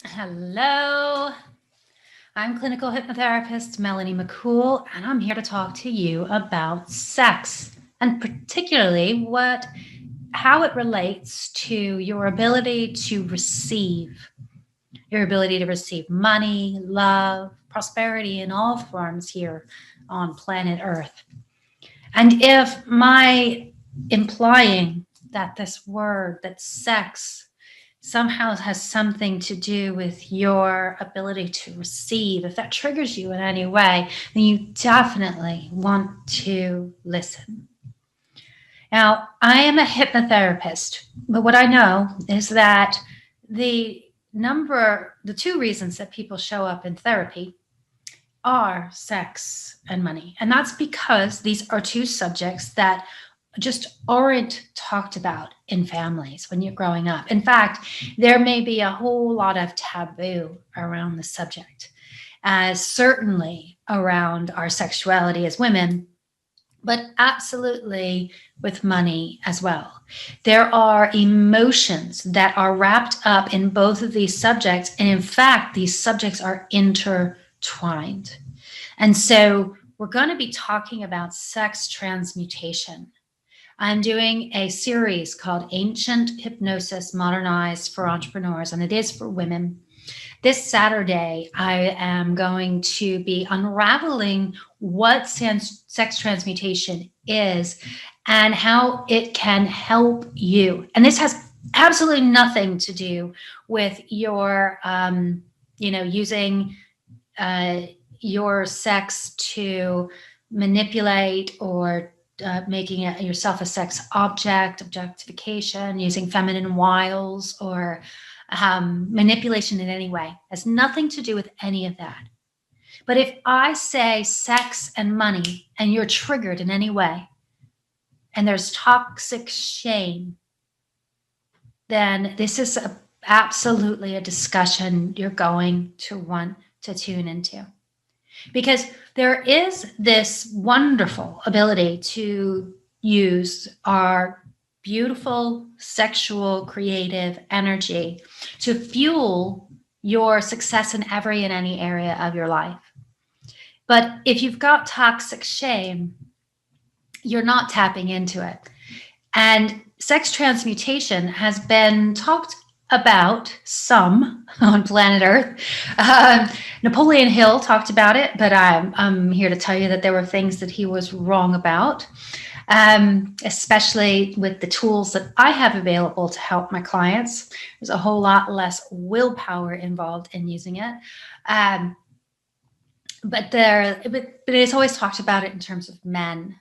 Hello, I'm clinical hypnotherapist Melanie McCool, and I'm here to talk to you about sex and particularly how it relates to your ability to receive money, love, prosperity in all forms here on planet Earth. And if my implying that this word, that sex, somehow has something to do with your ability to receive, if that triggers you in any way, then you definitely want to listen. Now, I am a hypnotherapist, but what I know is that the two reasons that people show up in therapy are sex and money. And that's because these are two subjects that just aren't talked about in families when you're growing up. In fact, there may be a whole lot of taboo around the subject, as certainly around our sexuality as women, but absolutely with money as well. There are emotions that are wrapped up in both of these subjects. And in fact, these subjects are intertwined. And so we're going to be talking about sex transmutation. I'm doing a series called Ancient Hypnosis Modernized for Entrepreneurs, and it is for women. This Saturday, I am going to be unraveling what sex transmutation is and how it can help you. And this has absolutely nothing to do with using your sex to manipulate or making yourself a sex objectification, using feminine wiles or manipulation in any way. It has nothing to do with any of that. But if I say sex and money and you're triggered in any way, and there's toxic shame, then this is absolutely a discussion you're going to want to tune into. Because there is this wonderful ability to use our beautiful sexual creative energy to fuel your success in every and any area of your life. But if you've got toxic shame, you're not tapping into it. And sex transmutation has been talked about some on planet Earth. Napoleon Hill talked about it, but I'm here to tell you that there were things that he was wrong about, especially with the tools that I have available to help my clients. There's a whole lot less willpower involved in using it. But it's always talked about it in terms of men,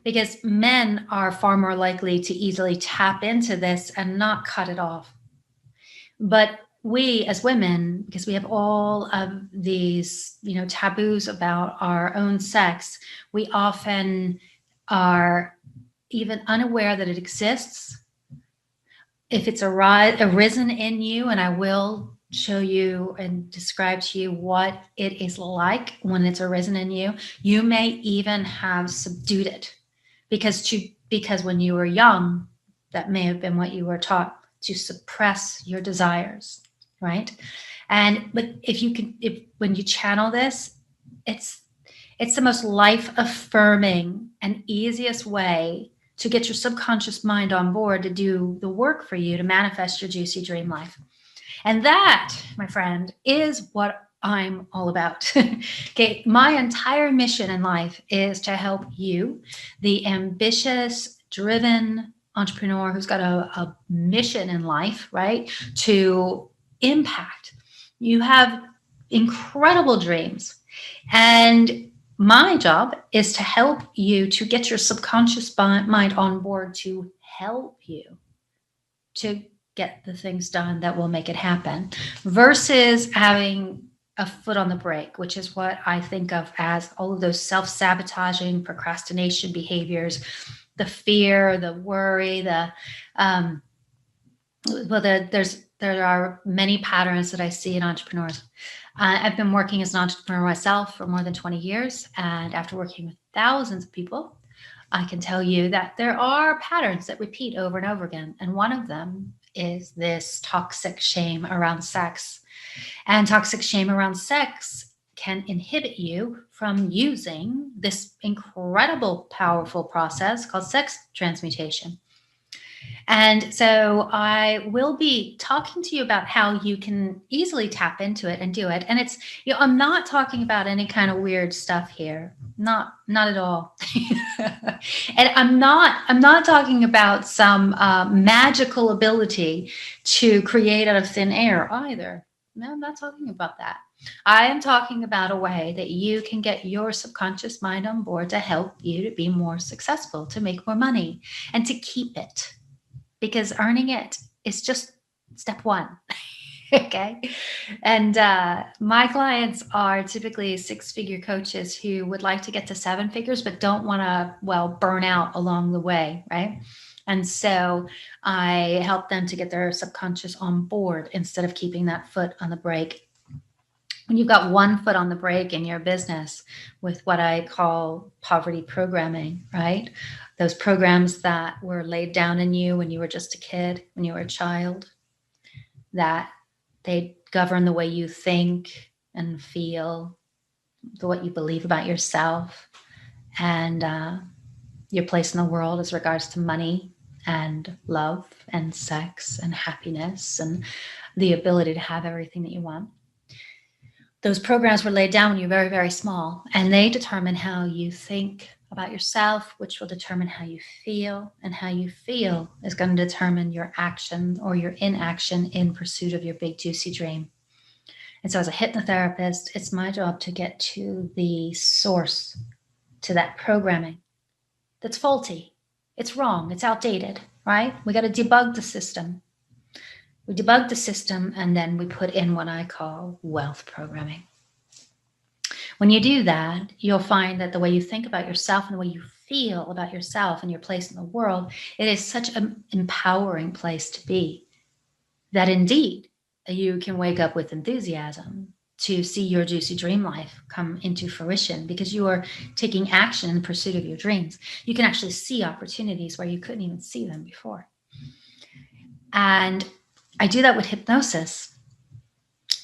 because men are far more likely to easily tap into this and not cut it off. But we as women, because we have all of these, taboos about our own sex, we often are even unaware that it exists. If it's arisen in you, and I will show you and describe to you what it is like when it's arisen in you, you may even have subdued it because when you were young, that may have been what you were taught, to suppress your desires, right? But when you channel this, it's the most life-affirming and easiest way to get your subconscious mind on board to do the work for you to manifest your juicy dream life. And that, my friend, is what I'm all about. Okay, my entire mission in life is to help you, the ambitious, driven entrepreneur who's got a mission in life, right, to impact. You have incredible dreams. And my job is to help you to get your subconscious mind on board to help you to get the things done that will make it happen, versus having a foot on the brake, which is what I think of as all of those self-sabotaging procrastination behaviors, the fear, the worry, there are many patterns that I see in entrepreneurs. I've been working as an entrepreneur myself for more than 20 years. And after working with thousands of people, I can tell you that there are patterns that repeat over and over again. And one of them is this toxic shame around sex. And toxic shame around sex can inhibit you from using this incredible, powerful process called sex transmutation. And so I will be talking to you about how you can easily tap into it and do it. And it's, I'm not talking about any kind of weird stuff here. Not at all. And I'm not talking about some magical ability to create out of thin air either. No, I'm not talking about that. I am talking about a way that you can get your subconscious mind on board to help you to be more successful, to make more money, and to keep it. Because earning it is just step one. Okay. And my clients are typically 6-figure coaches who would like to get to 7 figures, but don't want to, burn out along the way. Right. And so I help them to get their subconscious on board instead of keeping that foot on the brake. When you've got one foot on the brake in your business with what I call poverty programming, right? Those programs that were laid down in you when you were just a kid, when you were a child, that they govern the way you think and feel, what you believe about yourself, and your place in the world as regards to money and love and sex and happiness and the ability to have everything that you want. Those programs were laid down when you're very, very small, and they determine how you think about yourself, which will determine how you feel, and how you feel is going to determine your action or your inaction in pursuit of your big, juicy dream. And so as a hypnotherapist, it's my job to get to the source, to that programming that's faulty. It's wrong. It's outdated, right? We got to debug the system. We debug the system, and then we put in what I call wealth programming. When you do that, you'll find that the way you think about yourself and the way you feel about yourself and your place in the world, it is such an empowering place to be, that indeed you can wake up with enthusiasm to see your juicy dream life come into fruition because you are taking action in pursuit of your dreams. You can actually see opportunities where you couldn't even see them before. And I do that with hypnosis.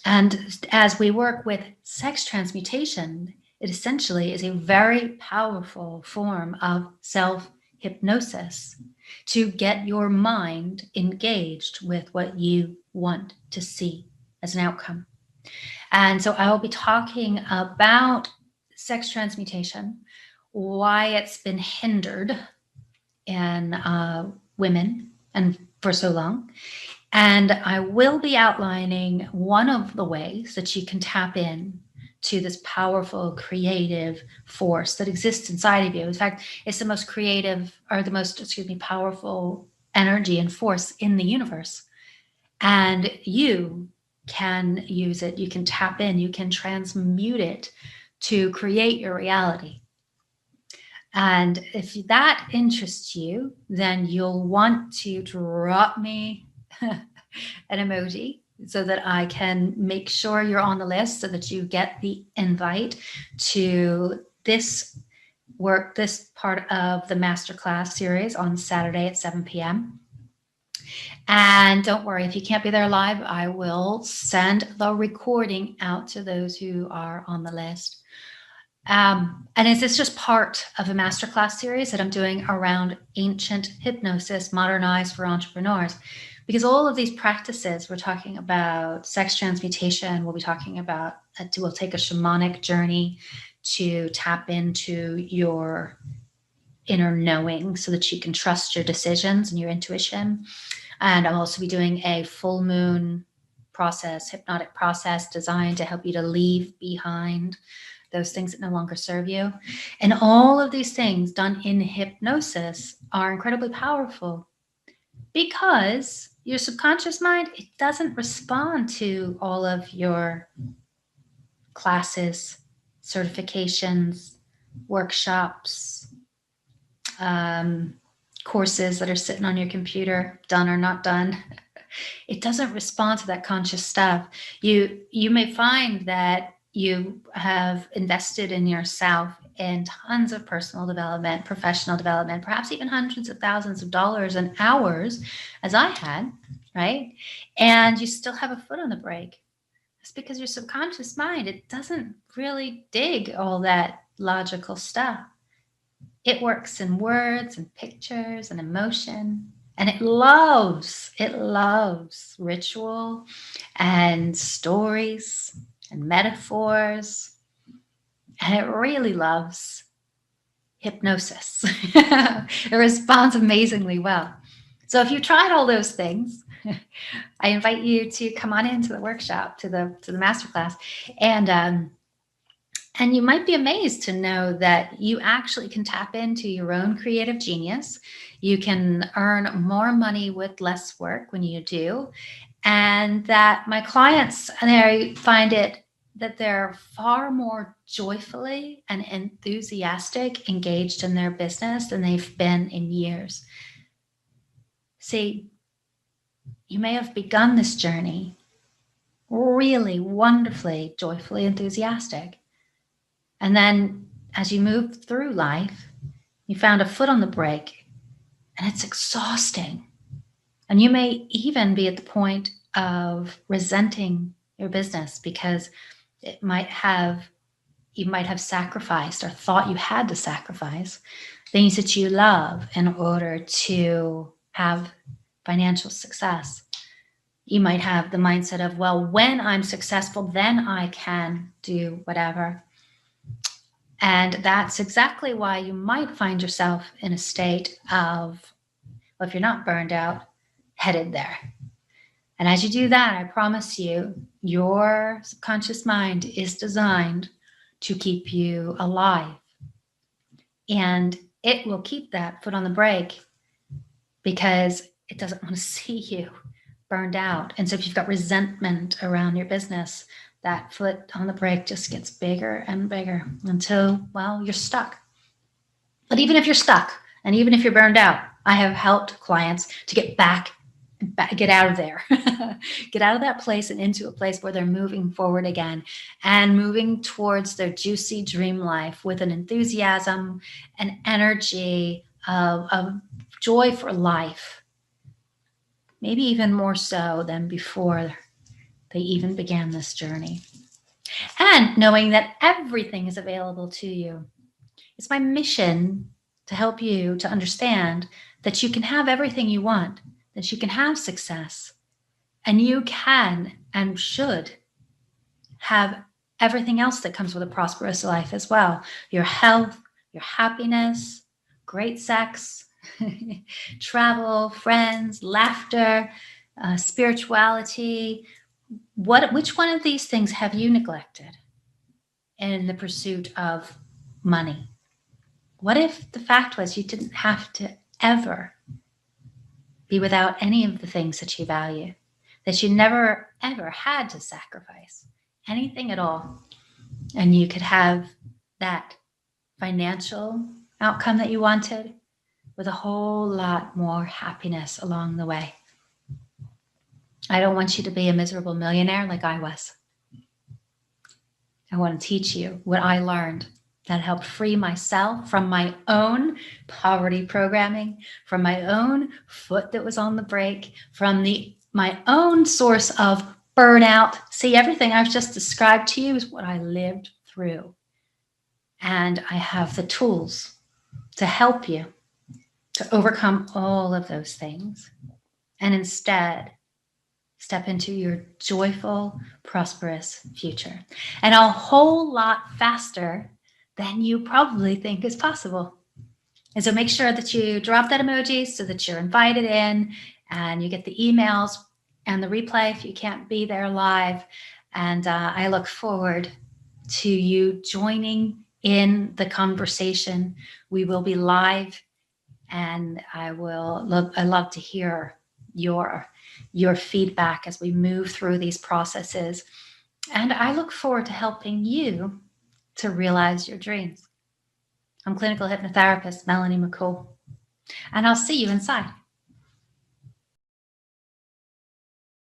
And as we work with sex transmutation, it essentially is a very powerful form of self-hypnosis to get your mind engaged with what you want to see as an outcome. And so I will be talking about sex transmutation, why it's been hindered in women and for so long. And I will be outlining one of the ways that you can tap in to this powerful creative force that exists inside of you. In fact, it's the most creative or the most, powerful energy and force in the universe. And you can use it. You can tap in, you can transmute it to create your reality. And if that interests you, then you'll want to drop me an emoji so that I can make sure you're on the list so that you get the invite to this work, this part of the masterclass series on Saturday at 7 p.m. And don't worry, if you can't be there live, I will send the recording out to those who are on the list. And it's just part of a masterclass series that I'm doing around ancient hypnosis, modernized for entrepreneurs. Because all of these practices, we're talking about sex transmutation, we'll be talking about, we'll take a shamanic journey to tap into your inner knowing so that you can trust your decisions and your intuition. And I'll also be doing a full moon process, hypnotic process designed to help you to leave behind those things that no longer serve you. And all of these things done in hypnosis are incredibly powerful because your subconscious mind, it doesn't respond to all of your classes, certifications, workshops, courses that are sitting on your computer, done or not done. It doesn't respond to that conscious stuff. You may find that you have invested in yourself in tons of personal development, professional development, perhaps even hundreds of thousands of dollars and hours, as I had. right? And you still have a foot on the brake. It's because your subconscious mind, it doesn't really dig all that logical stuff. It works in words and pictures and emotion. And it loves ritual and stories and metaphors. And it really loves hypnosis. It responds amazingly well. So if you tried all those things, I invite you to come on into the workshop, to the masterclass, and you might be amazed to know that you actually can tap into your own creative genius. You can earn more money with less work when you do, and that my clients, and I find it that they're far more joyfully and enthusiastic engaged in their business than they've been in years. See, you may have begun this journey really wonderfully, joyfully enthusiastic. And then as you move through life, you found a foot on the brake and it's exhausting. And you may even be at the point of resenting your business because you might have sacrificed or thought you had to sacrifice things that you love in order to have financial success. You might have the mindset of, well, when I'm successful, then I can do whatever. And that's exactly why you might find yourself in a state of, well, if you're not burned out, headed there. And as you do that, I promise you, your subconscious mind is designed to keep you alive. And it will keep that foot on the brake because it doesn't want to see you burned out. And so if you've got resentment around your business, that foot on the brake just gets bigger and bigger until, well, you're stuck. But even if you're stuck and even if you're burned out, I have helped clients to get out of there, get out of that place and into a place where they're moving forward again and moving towards their juicy dream life with an enthusiasm and energy of joy for life. Maybe even more so than before they even began this journey. And knowing that everything is available to you. It's my mission to help you to understand that you can have everything you want, that you can have success, and you can and should have everything else that comes with a prosperous life as well. Your health, your happiness, great sex, travel, friends, laughter, spirituality. Which one of these things have you neglected in the pursuit of money? What if the fact was you didn't have to ever be without any of the things that you value, that you never, ever had to sacrifice anything at all, and you could have that financial outcome that you wanted with a whole lot more happiness along the way? I don't want you to be a miserable millionaire like I was. I want to teach you what I learned that helped free myself from my own poverty programming, from my own foot that was on the brake, from my own source of burnout. See, everything I've just described to you is what I lived through. And I have the tools to help you to overcome all of those things and instead step into your joyful, prosperous future. And a whole lot faster than you probably think is possible. And so make sure that you drop that emoji so that you're invited in and you get the emails and the replay if you can't be there live. And I look forward to you joining in the conversation. We will be live, and I love to hear your feedback as we move through these processes. And I look forward to helping you to realize your dreams. I'm clinical hypnotherapist Melanie McCool, and I'll see you inside.